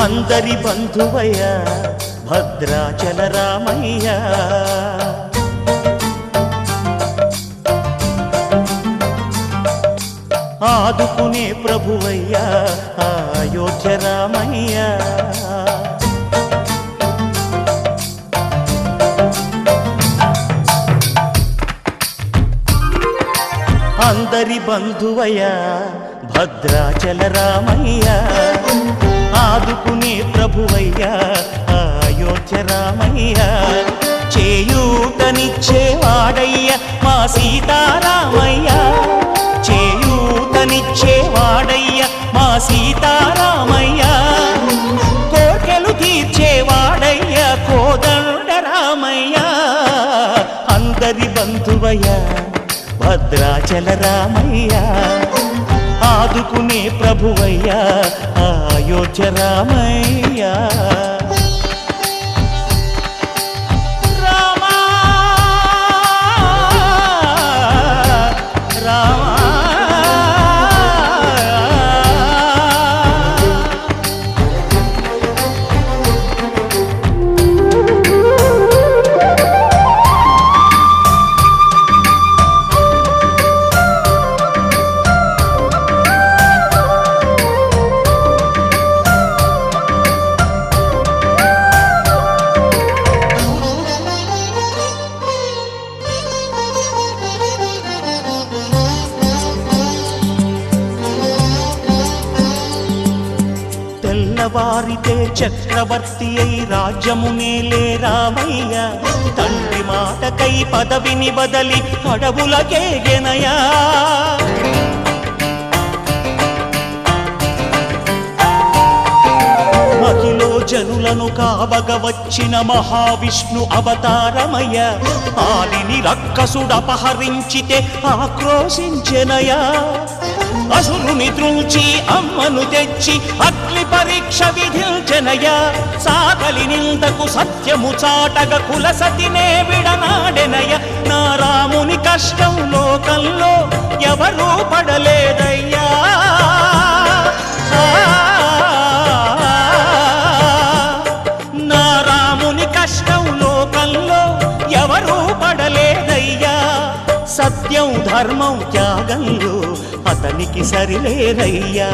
అందరి బంధువయ్య భద్రాచల రామయ్య ఆదుకునే ప్రభువయ్య అయోధ్య రామయ్య అందరి బంధువయ్య భద్రాచల రామయ్య ఆదుకునే ప్రభువయ్య అయోధ్య రామయ్య చేయూతనిచ్చేవాడయ్య మా సీతారామయ్య చేయూతనిచ్చేవాడయ్య మా సీతారామయ్య కోర్కెలు తీర్చేవాడయ్య కోదండ రామయ్య అందరి బంధువయ్య భద్రాచల రామయ్య ఆదుకునే ప్రభువయ్య అయోధ్య రామయ్య వారితే చక్రవర్తి అయి రాజ్యమునేలే రామయ్య తండ్రి మాటకై పదవిని బదలి అడవులకేగెనయా మహిలో జనులను కాబగ వచ్చిన మహావిష్ణు అవతారమయ్య ఆలిని రక్కసుడపహరించితే ఆక్రోశించెనయా అసురుని త్రుంచి అమ్మను తెచ్చి అగ్ని పరీక్ష విధించెనయ్యా సాకలి నిందకు సత్యము చాటగ కులసతినే విడనాడెనయ్య నా రాముని కష్టం లోకంలో ఎవరూ పడలేదయ్యా నా రాముని కష్టం లోకంలో ఎవరూ పడలేదయ్యా సత్యం ధర్మం త్యాగంలో అతనికి సరిలేరయ్యా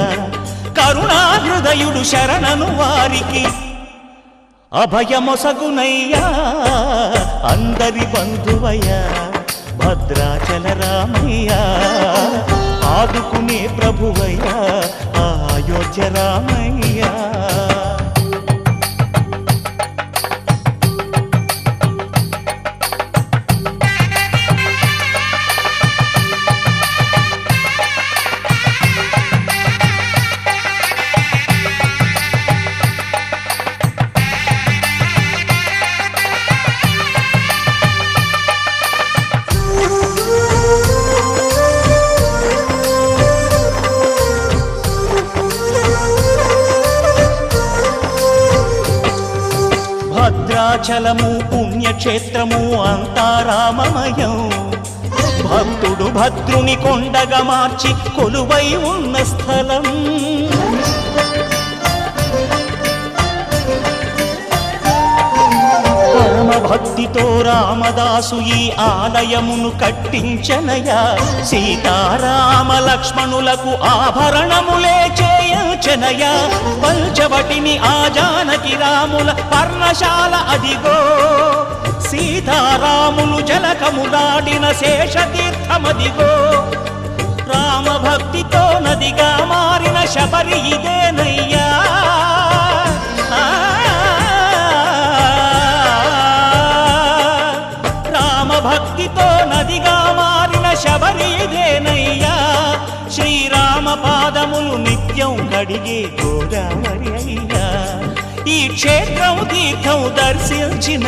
కరుణా హృదయుడు శరణను వారికి అభయమొసగునయ్యా అందరి బంధువయ్య భద్రాచల రామయ్య ఆదుకునే ప్రభువయ్య అయోధ్య రామయ్య భద్రాచలము పుణ్యక్షేత్రము అంతా రామమయం భక్తుడు భద్రుని కొండగా మార్చి కొలువై ఉన్న స్థలం పరమ భక్తితో రామదాసు ఈ ఆలయమును కట్టించనయా సీతారామ లక్ష్మణులకు ఆభరణములే చేయించనయా పంచవటిని ఆ జానకి రాముల పర్ణశాల అదిగో సీతారాములు జలకములాడిన శేషతీర్థమదిగో రామ భక్తితో నదిగా మారిన శబరి ఇదేనయ్యా భక్తితో నదిగా మారిన శబరి ఇదేనయ్యా శ్రీరామ పాదములు నిత్యం కడిగే గోదావరి అయ్యా ఈ క్షేత్రం తీర్థం దర్శించిన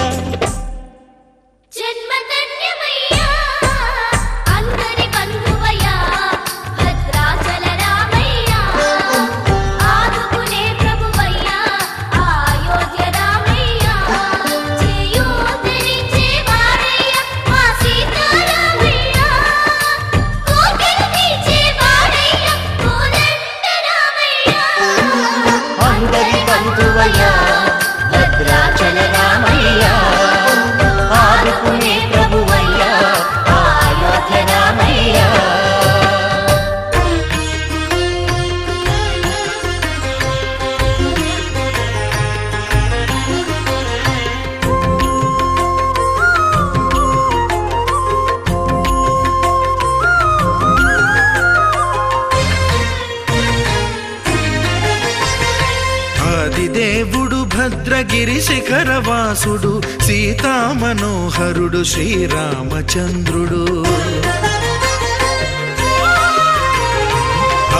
భద్రగిరి శిఖరవాసుడు సీతామనోహరుడు శ్రీరామచంద్రుడు.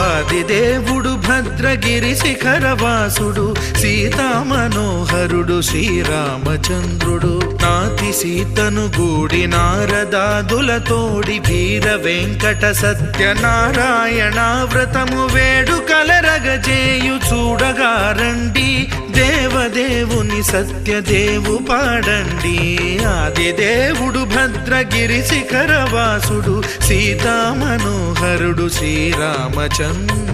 ఆదిదేవుడు భద్రగిరి శిఖరవాసుడు సీతామనోహరుడు శ్రీరామచంద్రుడు. నాతి సీతను గూడి నారదాదులతోడి వీర వెంకట సత్యనారాయణ వ్రతము వేడుకలరగజేయు చూడగారండి. దేవదేవుని సత్యదేవు పాడండి. ఆదిదేవుడు భద్రగిరి శిఖరవాసుడు సీతామనోహరుడు శ్రీరామచంద్రుడు.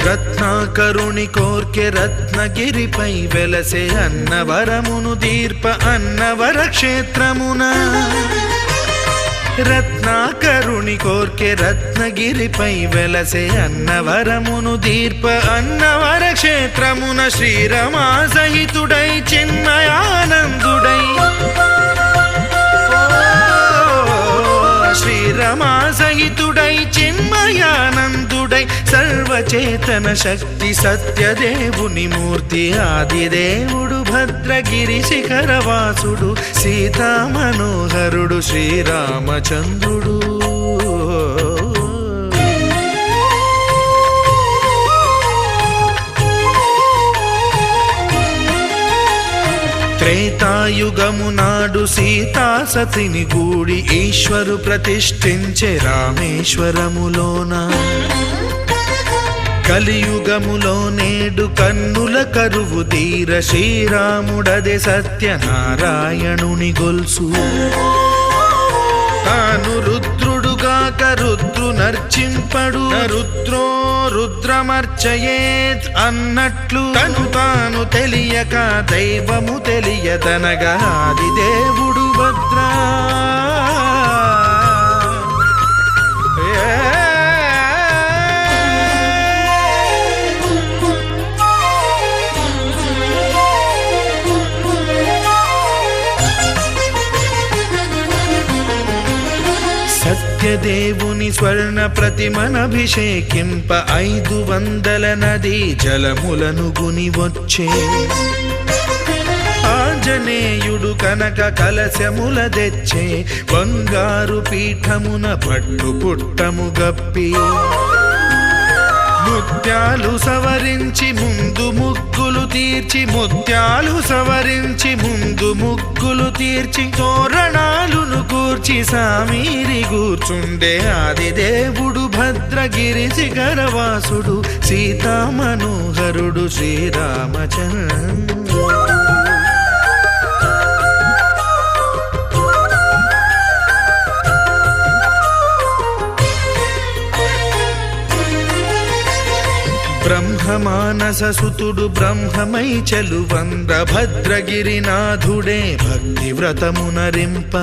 రత్నాకరుని కోర్కె రత్నగిరిపై వెలసే అన్నవరమును దీర్ప అన్నవర క్షేత్రమున. రత్నాకరుని కోర్కె రత్నగిరిపై వెలసే అన్నవరమును దీర్ప అన్నవర క్షేత్రమున. శ్రీరమా సహితుడై చిన్మయానందుడై శ్రీరమా సహితుడై చిన్మయానందుడై సర్వచేతన శక్తి సత్యదేవుని మూర్తి. ఆదిదేవుడు భద్రగిరి శిఖరవాసుడు సీతామనోహరుడు శ్రీరామచంద్రుడు. త్రేతాయుగము నాడు సీతా సతిని గూడి ఈశ్వరు ప్రతిష్ఠించే రామేశ్వరములోన. కలియుగములో నేడు కన్నుల కరువు తీర శ్రీరాముడదే సత్యనారాయణుని గొల్సు. తాను రుద్రుడుగాక రుద్రు నర్చింపడు రుద్రో రుద్రమర్చయేత్ అన్నట్లు తను తాను తెలియక దైవము తెలియదనగా ఆదిదేవుడు భద్రా. సత్యదేవుని స్వర్ణ ప్రతిమనభిషేకింప 500 నదీ జలములను గుని వచ్చే. ఆంజనేయుడు కనక కలశముల తెచ్చే బంగారు పీఠమున పట్టు పుట్టము గప్పి. ముత్యాలు సవరించి ముందు ముగ్గులు తీర్చి ముత్యాలు సవరించి ముందు ముగ్గులు తీర్చి తోరణాలును కూర్చి సామీరి కూర్చుండే ఆదిదేవుడు భద్రగిరి శిఖరవాసుడు సీతామనోహరుడు శ్రీరామచంద్రుడు. బ్రహ్మమానస సుతుడు బ్రహ్మమై చెలువంద భద్రగిరినాథుడే భక్తి వ్రతమునరింప.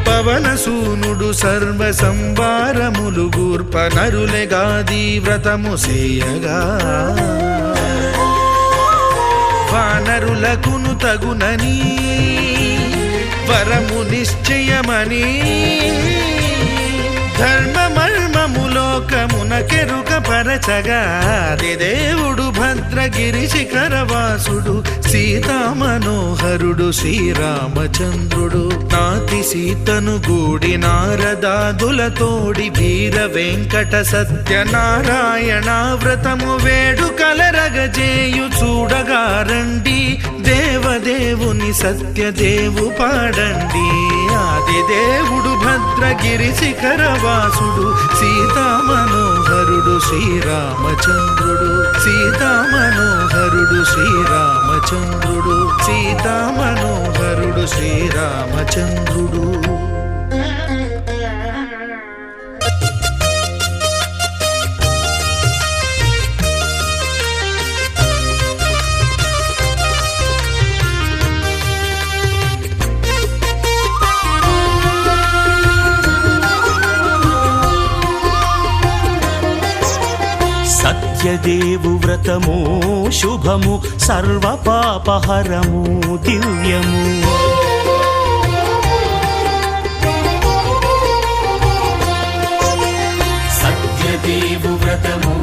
పవనసూనుడు సర్వ సంవారములు గూర్ప నరులెగాది వ్రతము సేయగా. వానరులకును తగునని వరము నిశ్చయమని ధర్మమర్మములోకమున కెరుక పరచగా ఆదిదేవుడు భద్రగిరి శిఖరవాసుడు సీతామనోహరుడు శ్రీరామచంద్రుడు. నాతి సీతను గూడి నారదాదులతోడి వీర వెంకట సత్యనారాయణ వ్రతము వేడుకలరగజేయు చూడగారండి. దేవదేవుని సత్యదేవు పాడండి. ఆదిదేవుడు భద్రగిరి శిఖరవాసుడు సీతామనోహరుడు శ్రీరామచంద్రుడు. సీతామనోహరుడు శ్రీరామచంద్రుడు. సీతామనోహరుడు శ్రీరామచంద్రుడు. సత్యదేవు వ్రతము శుభము సర్వపాపహరము దివ్యము. సత్యదేవు వ్రతము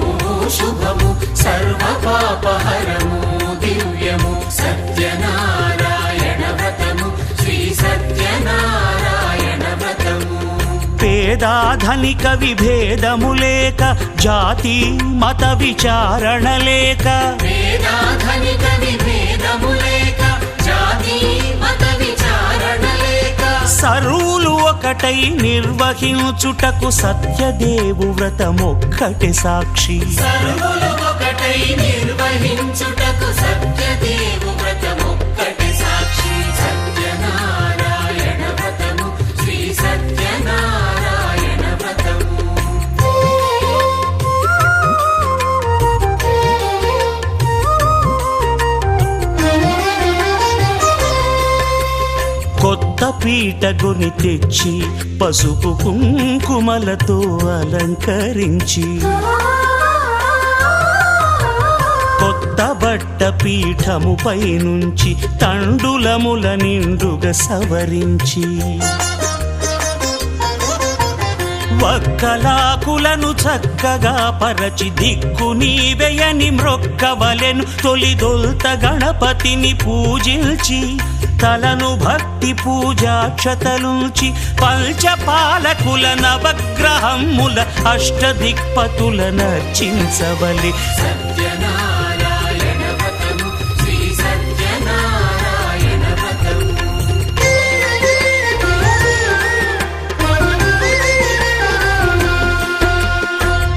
శుభము సర్వపాపహరము దివ్యము. సత్యనారాయణ వ్రతము శ్రీ సత్యనారాయణ వ్రతము. పేదాధనిక విభేదము లేక జాతి మత విచారణ లేక వేదాధనిక విభేదము లేక జాతి మత విచారణ లేక సర్వులు ఒకటై నిర్వహించుటకు సత్యదేవు వ్రతమొక్కటి సాక్షి. సర్వులు ఒకటై నిర్వహించుటకు సత్యదేవు వ్రతమొక్కటి సాక్షి. సత్యనారాయణ వ్రతము శ్రీ సత్యనారాయణ వ్రతము. కొత్త పీటగుని తెచ్చి పసుపు కుంకుమలతో అలంకరించి కొత్త బట్ట పీఠముపై నుంచి తండులముల నిండుగా సవరించి వక్కలాకులను చక్కగా పరచి దిక్కు నీవెయని మ్రొక్కవలెను. తొలిదొల్త గణపతిని పూజించి తలను భక్తి పూజాక్షతలుంచి పంచపాలకుల నవగ్రహముల అష్టదిక్పతుల నర్చించవలె. సత్యనారాయణ వ్రతము శ్రీ సత్యనారాయణ వ్రతము.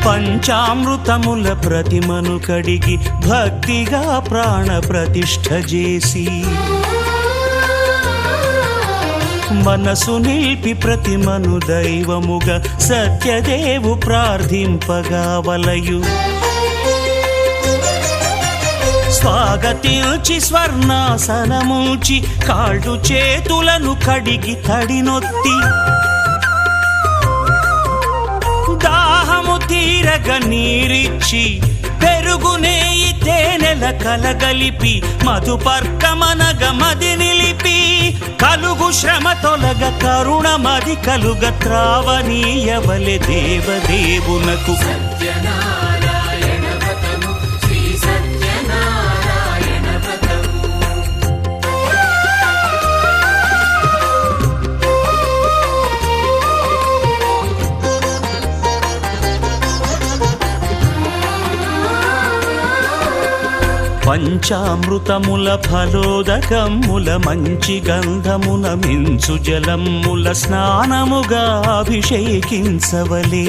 పంచామృతముల ప్రతిమను కడిగి భక్తిగా ప్రాణ ప్రతిష్ఠ చేసి మనసు నిలిపి ప్రతిమను దైవముగా సత్యదేవు ప్రార్థింపగా వలయు. స్వాగతించి స్వర్ణాసనముంచి కాళ్ళు చేతులను కడిగి తడినొత్తి దాహము తీరగ నీరిచ్చి పెరుగు నెయ్యి తేనెల కలగలిపి మధుపర్కమనగ మది నిలిపి కలుగు శ్రమ తొలగ కరుణ మది కలుగ త్రావనీయవలె దేవదేవునకు. సత్యనారాయణ వ్రతము శ్రీ సత్యనారాయణ వ్రతము. పంచామృతముల ఫలోదకముల మంచి గంధమున మించు జలముల స్నానముగా అభిషేకించవలే.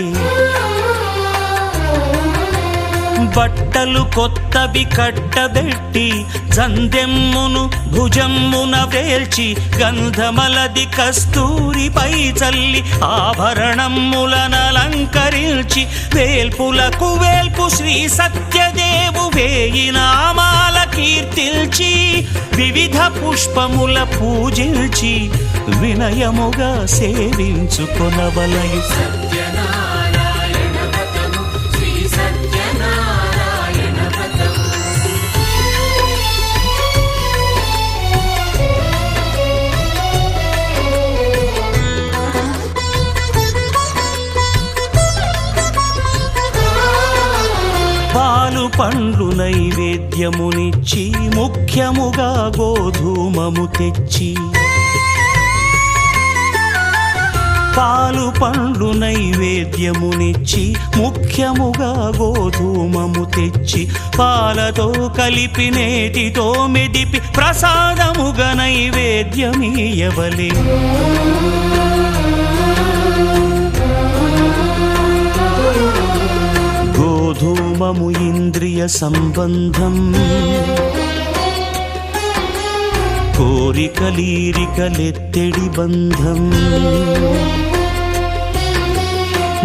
బట్టలు కొత్తవి కట్టబెట్టి జందెమ్మును భుజమ్మున వేల్చి గంధమలది కస్తూరిపై చల్లి ఆభరణములనలంకరించి వేల్పులకు వేల్పు శ్రీ సత్యదేవు వేయి నామాల కీర్తిల్చి వివిధ పుష్పముల పూజించి వినయముగా సేవించుకొనవలయు. సత్యనారాయణ వ్రతము శ్రీ సత్యనారాయణ వ్రతము. పాలు పండ్లు నైవేద్యమునిచ్చి ముఖ్యముగా గోధూమము తెచ్చి పాలు పండ్లు నైవేద్యమునిచ్చి ముఖ్యముగా గోధూమము తెచ్చి పాలతో కలిపి నేతితో మెదిపి ప్రసాదముగా నైవేద్యమీయవలే. గోధూమము ఇంద్రియ సంబంధం కోరికలీరికలెత్తెడి బంధం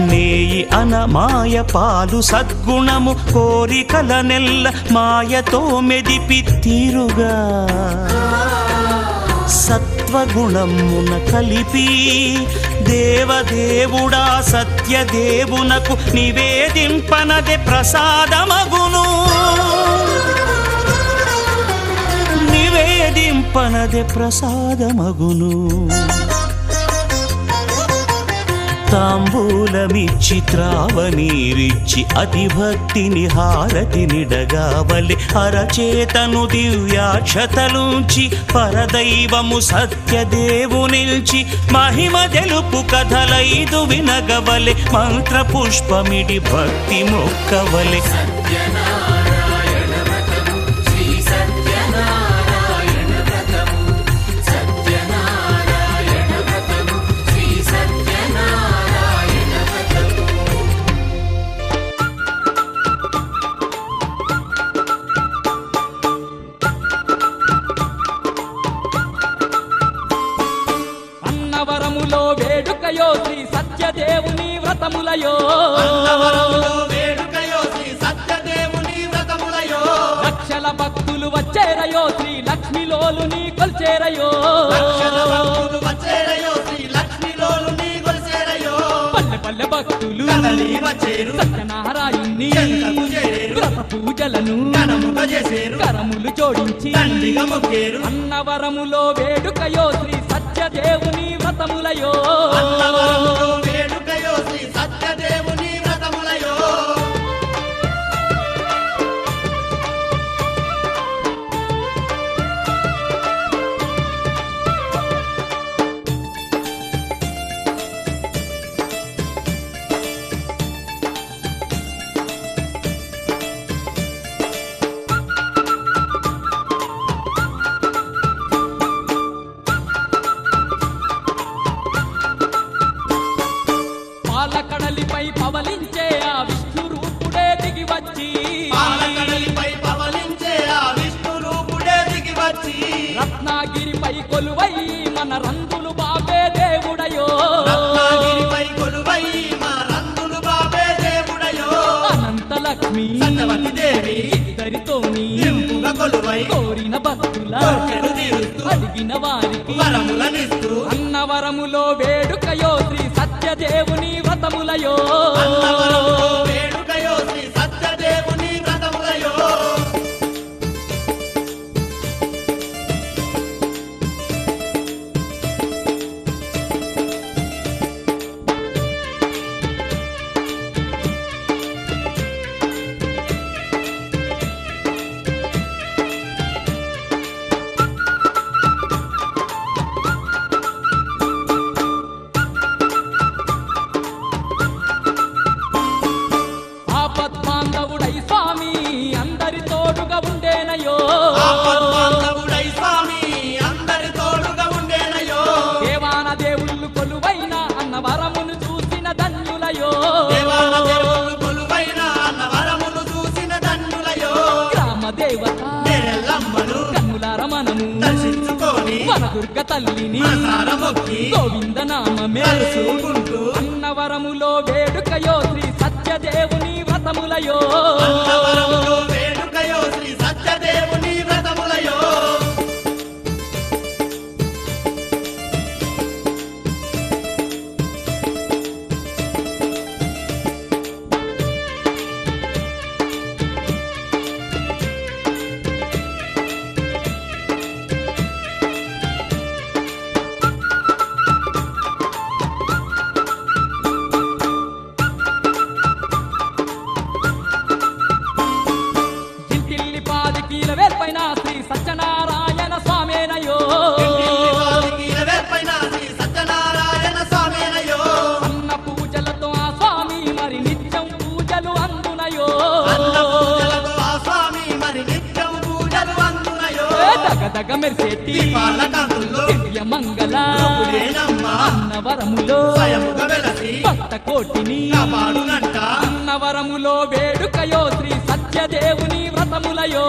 నేయి అనమాయ పాలు సద్గుణము కోరికల నెల్ల మాయతో మెదిపి తీరుగా సత్వగుణమున కలిపి దేవదేవుడా సత్యదేవునకు నివేదింపనదే ప్రసాదమగును. నివేదింపనదే ప్రసాదమగును. తాంబూలమిచ్చి త్రావనీరిచ్చి అతిభక్తిని హారతినిడగావలి అరచేతను దివ్యాక్షతలుంచి పరదైవము సత్యదేవునిల్చి మహిమ తెలుపు కథలైదు వినగవలె మంత్ర పుష్పమిడి భక్తి మొక్కవలె. సత్యనారాయణ వ్రతము శ్రీ సత్యనారాయణ వ్రతము సత్యనారాయణ వ్రతము శ్రీ సత్యనారాయణ వ్రతము. అన్నవరములో వేడుకయో శ్రీ సత్యదేవుని వ్రతములయో. లక్షల భక్తులు వచ్చేరయో శ్రీ లక్ష్మీలోలుని కొల్చేరయో. పల్లె పల్లె భక్తులు సత్యనారాయణ్ణి వ్రత పూజలను కరములు జోడించి అన్నవరములో వేడుకయో శ్రీ సత్యదేవుని వ్రతములయో. పాలకడలిపై పవలించే ఆ విష్ణు రూపుడే దిగి వచ్చి రత్నాగిరిపై కొలువై మన రంగులు బాబే దేవుడయో. అనంత లక్ష్మి ఇద్దరితోని కోరిన భక్తుల అడిగిన వారికి అన్నవరములో వేడుకయో శ్రీ సత్యదేవుని వ్రతములయో. ఆపద్బాంధవుడై స్వామి అందరి తోడుగా ఉండేనయో. దేవాన దేవుళ్ళు కొలువైన అన్నవరమును చూసిన ధన్యులయో. గ్రామ దేవత కన్నులార మనము మన దుర్గ తల్లిని గోవింద నామమే అన్నవరములో వేడుకయో శ్రీ సత్యదేవుని వ్రతములయో. వేర్పైన శ్రీ సత్యనారాయణ స్వామేనయో. అన్న పూజలతో ఆ స్వామి మరి నిత్యం పూజలు అందునయో. దగదగ మెరిసేటి దివ్య మంగళ అన్నవరములో భక్త కోటిని అన్నవరములో వేడుకయో శ్రీ సత్యదేవుని వ్రతములయో.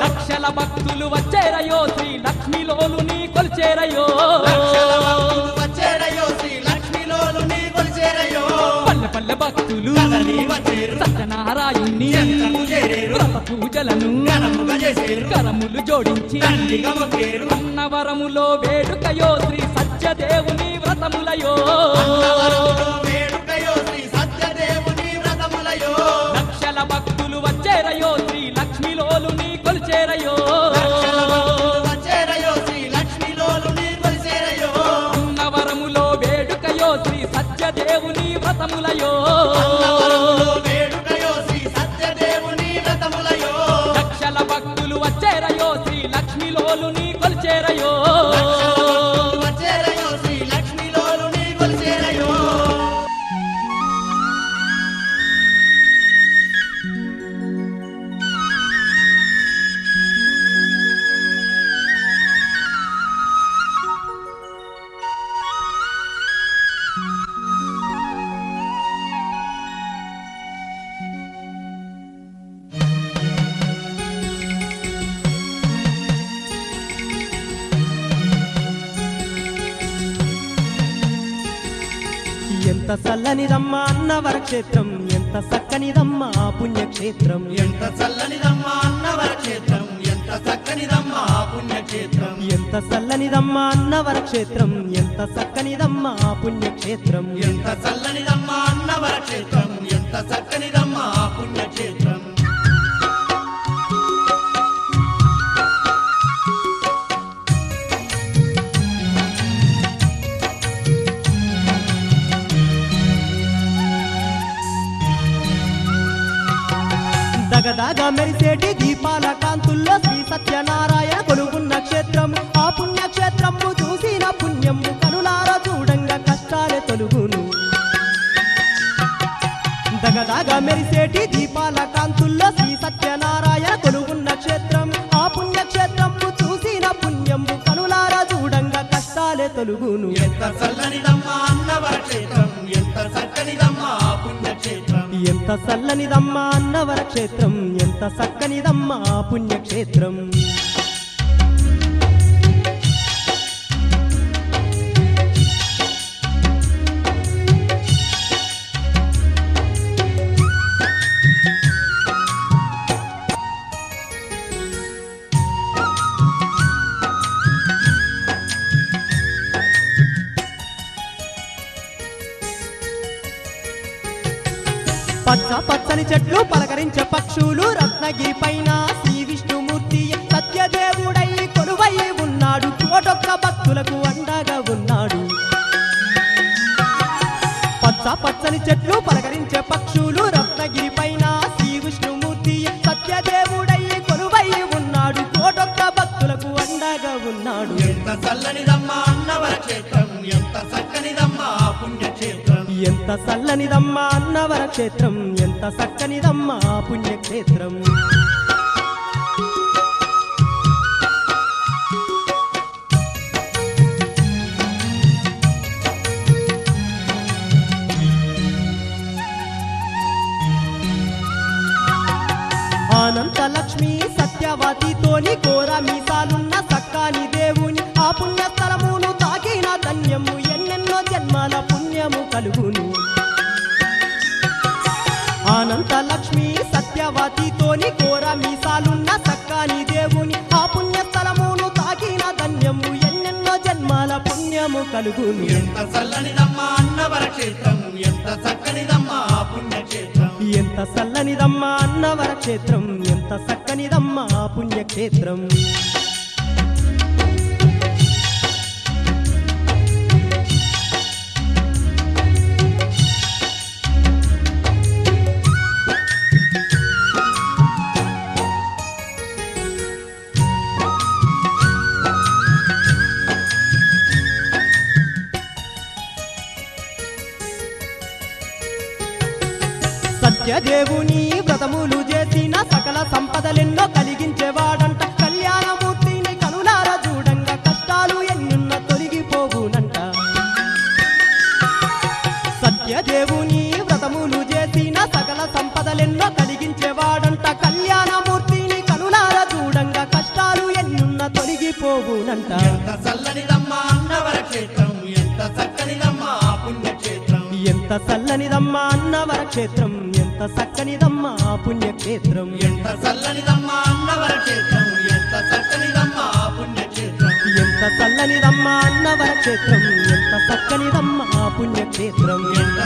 లక్షల భక్తులు వచ్చేరయో శ్రీ లక్ష్మీలోలుని కొల్చేరయో. పల్లె పల్లె భక్తులు సత్యనారాయణ్ణి వ్రత పూజలను పూజలను ఘనముగా చేసేరు కరములు జోడించి దండిగా మొక్కేరు అన్నవరములో వేడుకయో శ్రీ సత్యదేవుని వ్రతములయో అన్నవరములో వేడుకయో శ్రీ సత్యదేవుని వ్రతములయో లక్షల భక్తులు వచ్చేరయో శ్రీ లక్ష్మిలోలుని కొలిచేరయో లక్షల భక్తులు వచ్చేరయో శ్రీ లక్ష్మీలోలుని కొలిసేరయో అన్నవరములో వేడుకయో శ్రీ సత్యదేవుని వ్రతములయో అన్నవరములో వేడుకయో శ్రీ సత్యదేవుని వ్రతములయో లక్షల భక్తులు వచ్చేరయో శ్రీ లక్ష్మిలోలుని కొలిచేరయో లక్షల భక్తులు వచ్చేరయో శ్రీ లక్ష్మీలోలుని కొలిసేరయో ఎంత చల్లనిదమ్మా అన్నవర క్షేత్రం ఎంత చక్కనిదమ్మా ఆ పుణ్యక్షేత్రం ఎంత చల్లనిదమ్మా అన్నవర క్షేత్రం ఎంత చక్కనిదమ్మా ఆ పుణ్యక్షేత్రం ఎంత చల్లనిదమ్మా అన్నవర క్షేత్రం ఎంత చక్కనిదమ్మా ఆ పుణ్యక్షేత్రం ఎంత చల్లనిదమ్మా అన్నవర క్షేత్రం ఎంత చక్కనిదమ్మా ఆ పుణ్యక్షేత్రం దగదగ మెరిసేటి దీపాల కాంతుల్లో శ్రీ సత్యనారాయణ కొలుగున్న క్షేత్రం ఆ పుణ్యక్షేత్రము చూసిన పుణ్యము కనులార చూడంగా కష్టాలే తొలుగును దగదగ మెరిసేటి దీపాల కాంతుల్లో శ్రీ సత్యనారాయణ కొలుగున్న క్షేత్రం ఆ పుణ్యక్షేత్రము చూసిన పుణ్యము కనులార చూడంగా కష్టాలే తొలుగును ఎంత చల్లనిదమ్మా అన్నవర క్షేత్రం ఎంత చక్కనిదమ్మా ఆ పుణ్యక్షేత్రం ఎంత చల్లనిదమ్మా అన్నవర క్షేత్రం ఎంత చక్కనిదమ్మా ఆ పుణ్యక్షేత్రం పచ్చ పచ్చని చెట్లు పలకరించే పక్షులు రత్నగిరి పైన శ్రీ విష్ణుమూర్తి సత్యదేవుడై కొలువై ఉన్నాడు కోటొక్క భక్తులకు అండగా ఉన్నాడు పచ్చ పచ్చని చెట్లు పలకరించే పక్షులు రత్నగిరి పైన శ్రీ విష్ణుమూర్తి సత్యదేవుడై కొలువై ఉన్నాడు కోటొక్క భక్తులకు అండగా ఉన్నాడు ఎంత చల్లనిదమ్మా అన్నవర క్షేత్రం ఎంత చక్కనిదమ్మా ఆ పుణ్యక్షేత్రం ఎంత చల్లనిదమ్మా అన్నవర క్షేత్రం ఎంత చక్కనిదమ్మా ఆ పుణ్యక్షేత్రం అనంత లక్ష్మి సత్యవతితోని ఘోర మీసాలున్న సక్కాని దేవుని ఆ పుణ్యస్థలమును తాకిన ధన్యము ఎన్నెన్నో జన్మాల పుణ్యము కలుగును అనంత లక్ష్మి సత్యవతితోని ఘోర మీసాలున్న సక్కాని దేవుని ఆ పుణ్యస్థలమును తాకిన ధన్యము ఎన్నెన్నో జన్మాల పుణ్యము కలుగును ఎంత చల్లనిదమ్మా అన్నవర క్షేత్రం ఎంత చక్కనిదమ్మా ఆ పుణ్యక్షేత్రం ఎంత చల్లనిదమ్మా అన్నవర క్షేత్రం ఎంత చక్కనిదమ్మా ఆ పుణ్యక్షేత్రం సత్యదేవుని వ్రతములు చేసిన సకల సంపదలెన్నో కలిగించేవాడంట కళ్యాణమూర్తిని కనులార చూడంగా కష్టాలు ఎన్నున్న తొలగిపోవునంట సత్యదేవుని వ్రతములు చేసిన సకల సంపదలెన్నో కలిగించేవాడంట కళ్యాణమూర్తిని కనులార చూడంగా కష్టాలు ఎన్నున్న తొలగిపోవునంట ఎంత చల్లనిదమ్మా అన్నవర క్షేత్రం ఎంత చక్కనిదమ్మా ఆ పుణ్యక్షేత్రం ఎంత చల్లనిదమ్మా అన్నవర క్షేత్రం ఎంత ఎంత చక్కనిదమ్మా ఆ పుణ్యక్షేత్రం ఎంత చల్లనిదమ్మా అన్నవర క్షేత్రం ఎంత చక్కనిదమ్మా ఆ పుణ్యక్షేత్రం ఎంత చల్లనిదమ్మా అన్నవర క్షేత్రం ఎంత చక్కనిదమ్మా ఆ పుణ్యక్షేత్రం ఎంత